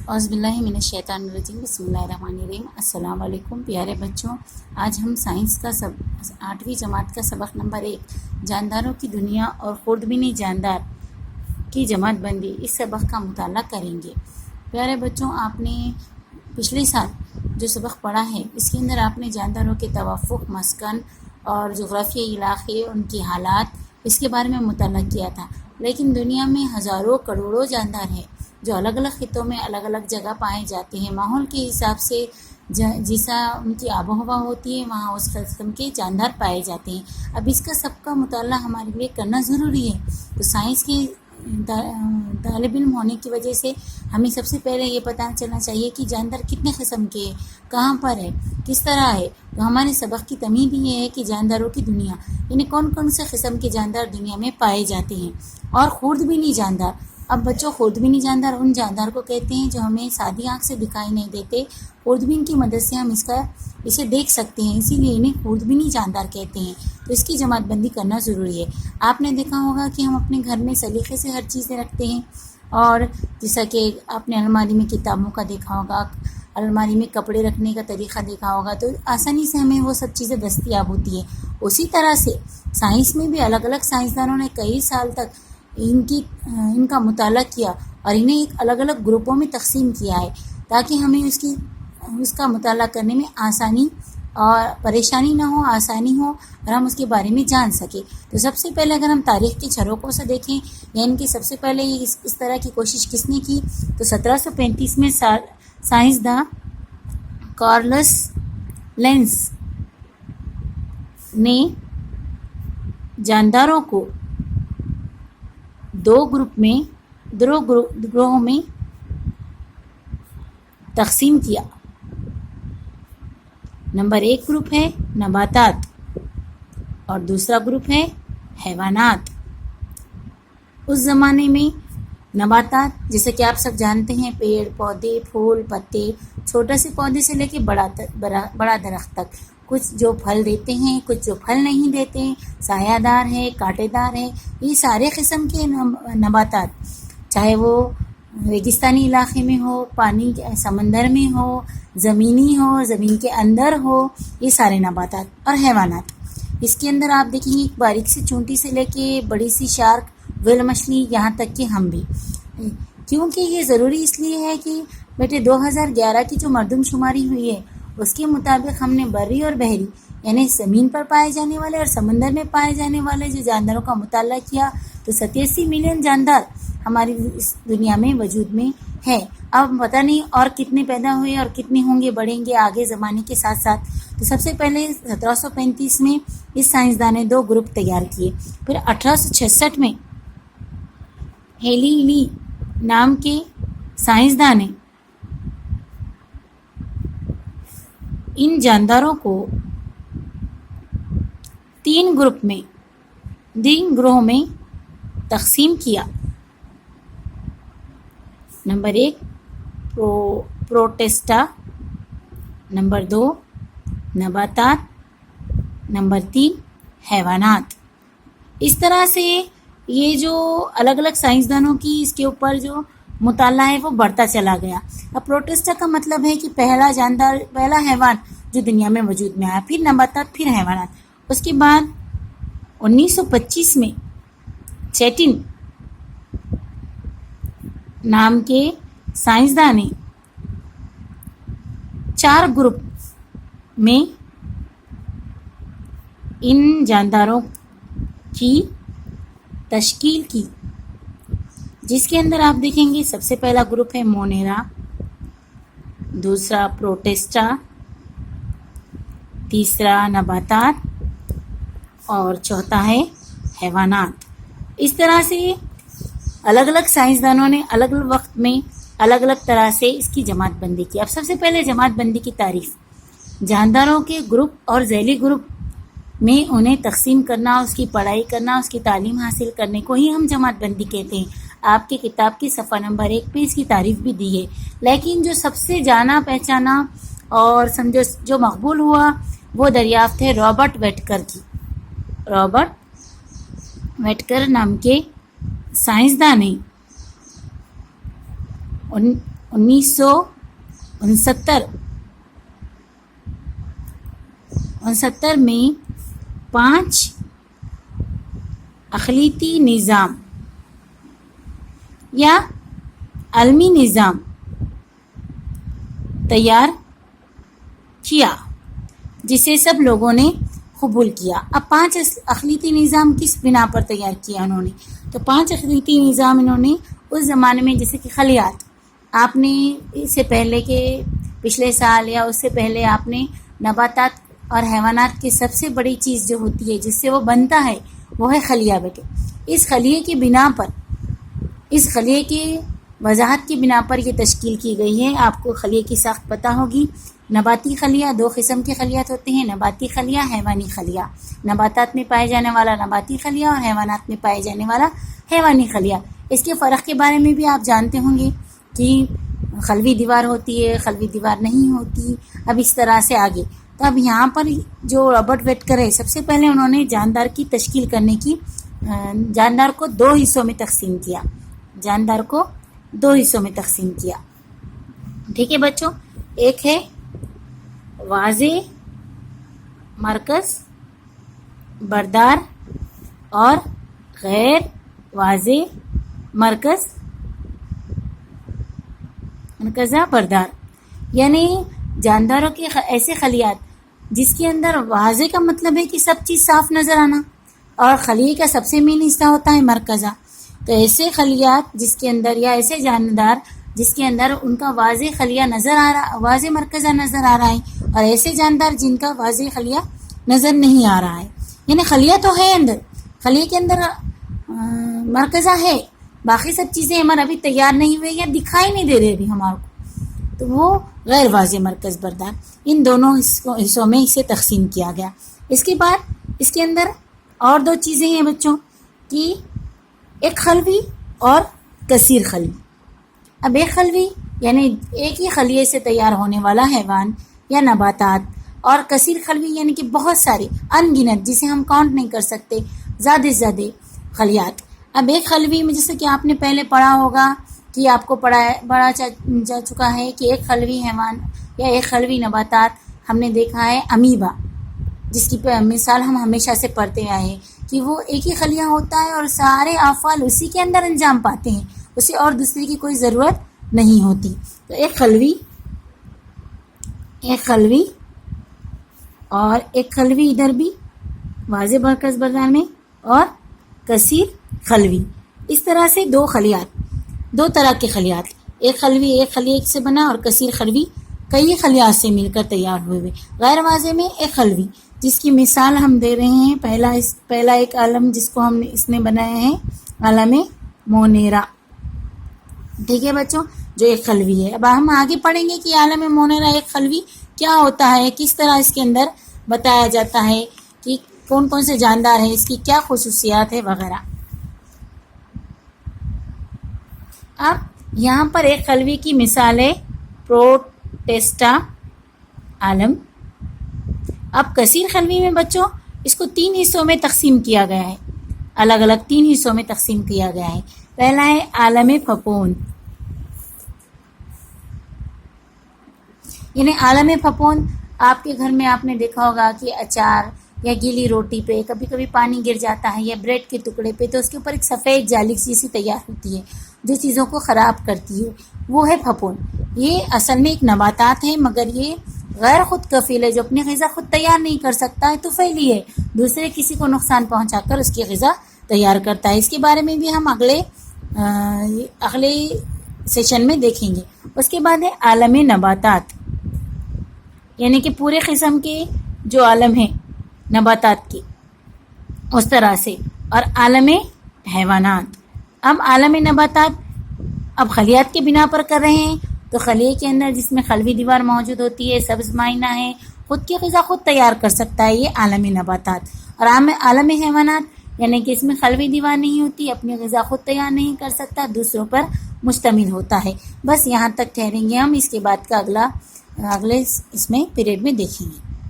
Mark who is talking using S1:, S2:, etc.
S1: اعوذ باللہ من الشیطان الرجیم، بسم اللہ الرحمن الرحیم۔ السلام علیکم پیارے بچوں، آج ہم سائنس کا 8ویں جماعت کا سبق نمبر 1 جانداروں کی دنیا اور خوردبینی جاندار کی جماعت بندی اس سبق کا مطالعہ کریں گے۔ پیارے بچوں، آپ نے پچھلے سال جو سبق پڑھا ہے اس کے اندر آپ نے جانداروں کے توافق، مسکن اور جغرافیائی علاقے، ان کی حالات، اس کے بارے میں مطالعہ کیا تھا۔ لیکن دنیا میں ہزاروں کروڑوں جاندار ہیں جو الگ الگ خطوں میں الگ الگ جگہ پائے جاتے ہیں۔ ماحول کے حساب سے جیسا ان کی آب و ہوا ہوتی ہے وہاں اس قسم کے جاندار پائے جاتے ہیں۔ اب اس کا سب کا مطالعہ ہمارے لیے کرنا ضروری ہے، تو سائنس کی طالب علم ہونے کی وجہ سے ہمیں سب سے پہلے یہ پتہ چلنا چاہیے کہ جاندار کتنے قسم کے ہیں، کہاں پر ہے، کس طرح ہے۔ تو ہمارے سبق کی تمہید یہ ہے کہ جانداروں کی دنیا، یعنی کون کون سے قسم کے جاندار دنیا میں پائے جاتے ہیں، اور خوردبینی جاندار۔ اب بچوں، خوردبینی جاندار ان جاندار کو کہتے ہیں جو ہمیں سادی آنکھ سے دکھائی نہیں دیتے، خوردبین کی مدد سے ہم اسے دیکھ سکتے ہیں، اسی لیے انہیں خوردبینی جاندار کہتے ہیں۔ تو اس کی جماعت بندی کرنا ضروری ہے۔ آپ نے دیکھا ہوگا کہ ہم اپنے گھر میں سلیقے سے ہر چیزیں رکھتے ہیں، اور جیسا کہ آپ نے الماری میں کتابوں کا دیکھا ہوگا، الماری میں کپڑے رکھنے کا طریقہ دیکھا ہوگا، تو آسانی سے ہمیں وہ سب چیزیں دستیاب ہوتی ہیں۔ اسی طرح سے سائنس میں بھی الگ الگ سائنسدانوں نے کئی سال تک ان کا مطالعہ کیا اور انہیں ایک الگ الگ گروپوں میں تقسیم کیا ہے، تاکہ ہمیں اس کا مطالعہ کرنے میں آسانی اور پریشانی نہ ہو، آسانی ہو، اور ہم اس کے بارے میں جان سکیں۔ تو سب سے پہلے اگر ہم تاریخ کے جھروکوں سے دیکھیں، یعنی کہ سب سے پہلے اس طرح کی کوشش کس نے کی، تو 1735 میں سائنسداں کارلس لینس نے جانداروں کو دو گروہوں میں تقسیم کیا۔ نمبر 1 گروپ ہے نباتات اور دوسرا گروپ ہے حیوانات۔ اس زمانے میں نباتات، جیسے کہ آپ سب جانتے ہیں، پیڑ پودے، پھول پتے، چھوٹے سے پودے سے لے کے بڑا درخت تک، کچھ جو پھل دیتے ہیں، کچھ جو پھل نہیں دیتے، سایہ دار ہے، کانٹے دار ہے، یہ سارے قسم کے نباتات، چاہے وہ ریگستانی علاقے میں ہو، پانی سمندر میں ہو، زمینی ہو، زمین کے اندر ہو، یہ سارے نباتات اور حیوانات۔ اس کے اندر آپ دیکھیں گے ایک باریک سی چونٹی سے لے کے بڑی سی شارک، ویل مچھلی، یہاں تک کہ ہم بھی، کیونکہ یہ ضروری اس لیے ہے کہ بیٹے 2011 کی جو مردم شماری ہوئی ہے اس کے مطابق ہم نے بری اور بحری، یعنی زمین پر پائے جانے والے اور سمندر میں پائے جانے والے جو جانداروں کا مطالعہ کیا، تو 87 ملین جاندار ہماری اس دنیا میں وجود میں ہے۔ اب پتہ نہیں اور کتنے پیدا ہوئے اور کتنے ہوں گے، بڑھیں گے آگے زمانے کے ساتھ ساتھ۔ تو سب سے پہلے 1735 میں اس سائنسدان نے 2 گروپ تیار کیے۔ پھر 1866 میں ہیلی لی نام کے سائنسدان نے ان جانداروں کو 3 گروہوں میں تقسیم کیا۔ نمبر 1 پروٹسٹا، نمبر 2 نباتات، نمبر 3 حیوانات۔ اس طرح سے یہ جو الگ الگ سائنسدانوں کی اس کے اوپر جو مطالعہ ہے وہ بڑھتا چلا گیا۔ اب پروٹسٹا کا مطلب ہے کہ پہلا جاندار، پہلا حیوان جو دنیا میں وجود میں آیا، پھر نباتات، پھر حیوانات۔ اس کے بعد 1925 میں چیٹن نام کے سائنسدان نے 4 گروپ میں ان جانداروں کی تشکیل کی، جس کے اندر آپ دیکھیں گے سب سے پہلا گروپ ہے مونیرا، دوسرا پروٹسٹا، تیسرا نباتات اور چوتھا ہے حیوانات۔ اس طرح سے الگ الگ سائنسدانوں نے الگ الگ وقت میں الگ الگ طرح سے اس کی جماعت بندی کی۔ اب سب سے پہلے جماعت بندی کی تعریف، جانداروں کے گروپ اور ذیلی گروپ میں انہیں تقسیم کرنا، اس کی پڑھائی کرنا، اس کی تعلیم حاصل کرنے کو ہی ہم جماعت بندی کہتے ہیں۔ آپ کی کتاب کی صفحہ نمبر 1 پہ اس کی تعریف بھی دی ہے، لیکن جو سب سے جانا پہچانا اور سمجھو جو مقبول ہوا وہ دریافت ہے رابرٹ ویٹکر کی۔ رابرٹ ویٹکر نام کے سائنسدان نے 1969 میں 5 اقلیتی نظام یا عالمی نظام تیار کیا جسے سب لوگوں نے قبول کیا۔ اب 5 اقلیتی نظام کس بنا پر تیار کیا انہوں نے؟ تو 5 اقلیتی نظام انہوں نے اس زمانے میں، جیسے کہ خلیات، آپ نے اس سے پہلے کے پچھلے سال یا اس سے پہلے آپ نے نباتات اور حیوانات کی سب سے بڑی چیز جو ہوتی ہے جس سے وہ بنتا ہے وہ ہے خلیہ بیٹے۔ اس خلیے کی بنا پر، اس خلیے کی وضاحت کی بنا پر یہ تشکیل کی گئی ہے۔ آپ کو خلیے کی ساخت پتہ ہوگی۔ نباتی خلیہ، 2 قسم کے خلیات ہوتے ہیں، نباتی خلیہ، حیوانی خلیہ۔ نباتات میں پائے جانے والا نباتی خلیہ اور حیوانات میں پائے جانے والا حیوانی خلیہ۔ اس کے فرق کے بارے میں بھی آپ جانتے ہوں گے کہ خلوی دیوار ہوتی ہے، خلوی دیوار نہیں ہوتی۔ اب اس طرح سے آگے، تو اب یہاں پر جو رابرٹ ویٹکر ہے، سب سے پہلے انہوں نے جاندار کی تشکیل کرنے کی، جاندار کو 2 حصوں میں تقسیم کیا، جاندار کو 2 حصوں میں تقسیم کیا۔ ٹھیک ہے بچوں، ایک ہے واضح مرکز بردار اور غیر واضح مرکز بردار، یعنی جانداروں کے ایسے خلیات جس کے اندر واضح کا مطلب ہے کہ سب چیز صاف نظر آنا، اور خلیے کا سب سے مین حصہ ہوتا ہے مرکزہ۔ تو ایسے خلیات جس کے اندر، یا ایسے جاندار جس کے اندر ان کا واضح خلیہ نظر آ رہا، واضح مرکزہ نظر آ رہا ہے، اور ایسے جاندار جن کا واضح خلیہ نظر نہیں آ رہا ہے۔ یعنی خلیہ تو ہے اندر، خلیے کے اندر مرکزہ ہے، باقی سب چیزیں ہمارا ابھی تیار نہیں ہوئے یا دکھائی نہیں دے رہے ابھی ہمارے کو، تو وہ غیر واضح مرکز بردار۔ ان دونوں حصوں میں اسے تقسیم کیا گیا۔ اس کے بعد اس کے اندر اور 2 چیزیں ہیں بچوں، کہ ایک خلوی اور کثیر خلوی۔ اب ایک خلوی یعنی ایک ہی خلیے سے تیار ہونے والا حیوان یا نباتات، اور کثیر خلوی یعنی کہ بہت سارے، ان گنت، جسے ہم کاؤنٹ نہیں کر سکتے، زیادہ سے زیادہ خلیات۔ اب ایک خلوی میں، جیسے کہ آپ نے پہلے پڑھا ہوگا، کہ آپ کو پڑھا جا چکا ہے کہ ایک خلوی حیوان یا ایک خلوی نباتات ہم نے دیکھا ہے امیبا، جس کی مثال ہم ہمیشہ سے پڑھتے آئے ہیں کہ وہ ایک ہی خلیہ ہوتا ہے اور سارے افعال اسی کے اندر انجام پاتے ہیں، اسے اور دوسرے کی کوئی ضرورت نہیں ہوتی۔ تو ایک خلوی اور ایک خلوی ادھر بھی واضح مرکز بردار میں، اور کثیر خلوی، اس طرح سے 2 خلیات، 2 طرح کے خلیات، ایک خلوی ایک خلیے سے بنا، اور کثیر خلوی کئی خلیات سے مل کر تیار ہوئے۔ غیر واضح میں ایک خلوی، جس کی مثال ہم دے رہے ہیں، پہلا ایک عالم جس کو اس نے بنایا ہے، عالم مونیرا۔ ٹھیک ہے بچوں، جو ایک خلوی ہے۔ اب ہم آگے پڑھیں گے کہ عالم مونیرا ایک خلوی کیا ہوتا ہے، کس طرح اس کے اندر بتایا جاتا ہے کہ کون کون سے جاندار ہیں، اس کی کیا خصوصیات ہے وغیرہ۔ اب یہاں پر ایک خلوی کی مثال ہے پروٹسٹا عالم۔ اب کثیر خلوی میں بچوں اس کو 3 حصوں میں تقسیم کیا گیا ہے، الگ الگ 3 حصوں میں تقسیم کیا گیا ہے۔ پہلا ہے عالم پھپھوند، یعنی عالم پھپھوند، آپ کے گھر میں آپ نے دیکھا ہوگا کہ اچار یا گیلی روٹی پہ کبھی کبھی پانی گر جاتا ہے، یا بریڈ کے ٹکڑے پہ، تو اس کے اوپر ایک سفید جالی سی تیار ہوتی ہے جو چیزوں کو خراب کرتی ہے، وہ ہے پھپھوند۔ یہ اصل میں ایک نباتات ہے، مگر یہ غیر خود کفیل ہے، جو اپنی غذا خود تیار نہیں کر سکتا ہے، طفیلی ہے، دوسرے کسی کو نقصان پہنچا کر اس کی غذا تیار کرتا ہے۔ اس کے بارے میں بھی ہم اگلے سیشن میں دیکھیں گے۔ اس کے بعد ہے عالم نباتات، یعنی کہ پورے قسم کے جو عالم ہیں نباتات کی، اس طرح سے، اور عالم حیوانات۔ اب عالم نباتات اب خلیات کے بنا پر کر رہے ہیں، تو خلیے کے اندر جس میں خلوی دیوار موجود ہوتی ہے، سبز معائنہ ہے، خود کی غذا خود تیار کر سکتا ہے، یہ عالم نباتات۔ اور عالم حیوانات یعنی کہ اس میں خلوی دیوار نہیں ہوتی، اپنی غذا خود تیار نہیں کر سکتا، دوسروں پر مشتمل ہوتا ہے۔ بس یہاں تک ٹھہریں گے ہم، اس کے بعد کا اگلے اس میں پیریڈ میں دیکھیں گے۔